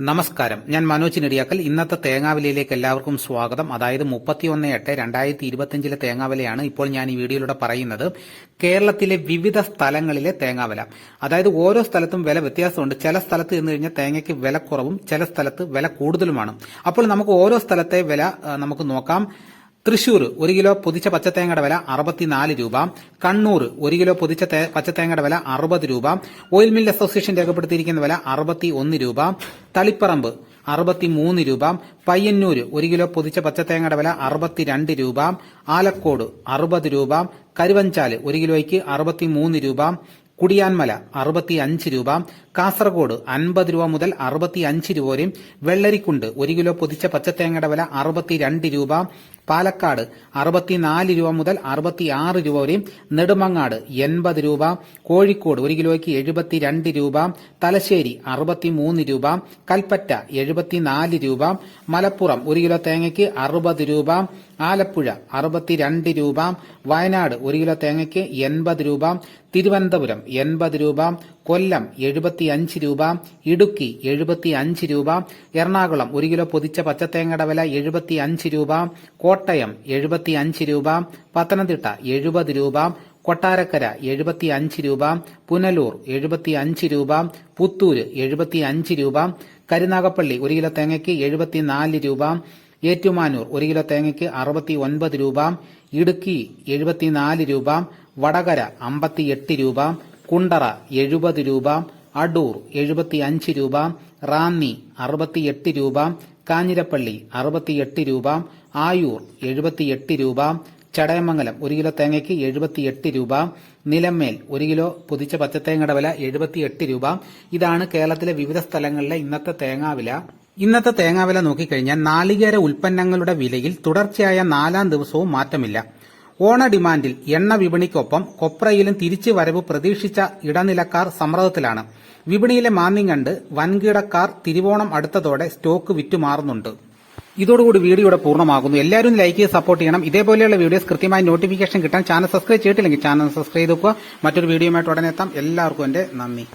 നമസ്കാരം, ഞാൻ മനോജ് നെടിയാക്കൽ. ഇന്നത്തെ തേങ്ങാവിലയിലേക്ക് എല്ലാവർക്കും സ്വാഗതം. അതായത് 31/8/2025 തേങ്ങാവിലയാണ് ഇപ്പോൾ ഞാൻ ഈ വീഡിയോയിലൂടെ പറയുന്നത്. കേരളത്തിലെ വിവിധ സ്ഥലങ്ങളിലെ തേങ്ങാവില, അതായത് ഓരോ സ്ഥലത്തും വില വ്യത്യാസമുണ്ട്. ചില സ്ഥലത്ത് ചെന്ന് കഴിഞ്ഞാൽ തേങ്ങയ്ക്ക് വില കുറവും ചില സ്ഥലത്ത് വില കൂടുതലുമാണ്. അപ്പോൾ നമുക്ക് ഓരോ സ്ഥലത്തെ വില നമുക്ക് നോക്കാം. തൃശൂർ 1 കിലോ പൊതിച്ച പച്ചത്തേങ്ങയുടെ വില 64 രൂപ. കണ്ണൂർ 1 കിലോ പൊതിച്ച പച്ചത്തേങ്ങയുടെ വില 60 രൂപ. ഓയിൽ മിൽ അസോസിയേഷൻ രേഖപ്പെടുത്തിയിരിക്കുന്ന വില 61 രൂപ. തളിപ്പറമ്പ് 63 രൂപ. പയ്യന്നൂർ 1 കിലോ പൊതിച്ച പച്ചത്തേങ്ങയുടെ വില 62 രൂപ. ആലക്കോട് 60 രൂപ. കരുവഞ്ചാല് 1 കിലോയ്ക്ക് 63 രൂപ. കുടിയാൻമല 65 രൂപ. കാസർഗോഡ് 50 രൂപ മുതൽ 65 രൂപ വരെയും. വെള്ളരിക്കുണ്ട് 1 കിലോ പൊതിച്ച പച്ചത്തേങ്ങയുടെ വില 62 രൂപ. പാലക്കാട് 64 രൂപ മുതൽ 66 രൂപ വരെയും. നെടുമങ്ങാട് 80 രൂപ. കോഴിക്കോട് 1 കിലോയ്ക്ക് 72 രൂപ. തലശ്ശേരി 63 രൂപ. കൽപ്പറ്റ 74 രൂപ. മലപ്പുറം 1 കിലോ തേങ്ങയ്ക്ക് 60 രൂപ. ആലപ്പുഴ 62 രൂപ. വയനാട് 1 കിലോ തേങ്ങയ്ക്ക് 80 രൂപ. തിരുവനന്തപുരം 80 രൂപ. കൊല്ലം 75 രൂപ. ഇടുക്കി 75 രൂപ. എറണാകുളം 1 കിലോ പൊതിച്ച പച്ചത്തേങ്ങയുടെ വില 75 രൂപ. കോട്ടയം 75 രൂപ. പത്തനംതിട്ട 70 രൂപ. കൊട്ടാരക്കര 75 രൂപ. പുനലൂർ 75 രൂപ. പുത്തൂര് 75 രൂപ. കരുനാഗപ്പള്ളി 1 കിലോ തേങ്ങയ്ക്ക് 74 രൂപ. ഏറ്റുമാനൂർ 1 കിലോ തേങ്ങയ്ക്ക് 69 രൂപ. ഇടുക്കി 74 രൂപ. വടകര 58 രൂപ. കുണ്ടറ 70 രൂപ. അടൂർ 75 രൂപ. റാന്നി 68 രൂപ. കാഞ്ഞിരപ്പള്ളി 68 രൂപ. ആയൂർ 78 രൂപ. ചടയമംഗലം 1 കിലോ തേങ്ങയ്ക്ക് 78 രൂപ. നിലമേൽ 1 കിലോ പൊതിച്ച പച്ചത്തേങ്ങയുടെ വില 78 രൂപ. ഇതാണ് കേരളത്തിലെ വിവിധ സ്ഥലങ്ങളിലെ ഇന്നത്തെ തേങ്ങാവില. ഇന്നത്തെ തേങ്ങാവില നോക്കിക്കഴിഞ്ഞാൽ നാളികേര ഉൽപ്പന്നങ്ങളുടെ വിലയിൽ തുടർച്ചയായ 4ാം ദിവസവും മാറ്റമില്ല. ഓണ ഡിമാൻഡിൽ എണ്ണ വിപണിക്കൊപ്പം കൊപ്രയിലും തിരിച്ചു വരവ് പ്രതീക്ഷിച്ച ഇടനിലക്കാർ സമ്മർദ്ദത്തിലാണ്. വിപണിയിലെ മാന്ദ്യം കണ്ട് വൻകിടക്കാർ തിരുവോണം അടുത്തതോടെ സ്റ്റോക്ക് വിറ്റുമാറുന്നുണ്ട്. ഇതോടുകൂടി വീഡിയോയുടെ പൂർണ്ണമാകുന്നു. എല്ലാവരും ലൈക്ക് ചെയ്ത് സപ്പോർട്ട് ചെയ്യണം. ഇതേപോലെയുള്ള വീഡിയോസ് കൃത്യമായി നോട്ടിഫിക്കേഷൻ കിട്ടാൻ ചാനൽ സബ്സ്ക്രൈബ് ചെയ്തിട്ടില്ലെങ്കിൽ ചാനൽ സബ്സ്ക്രൈബ് ചെയ്ത് വെക്കുക. മറ്റൊരു വീഡിയോയുമായിട്ട് ഉടനെ എത്താം. എല്ലാവർക്കും എന്റെ നന്ദി.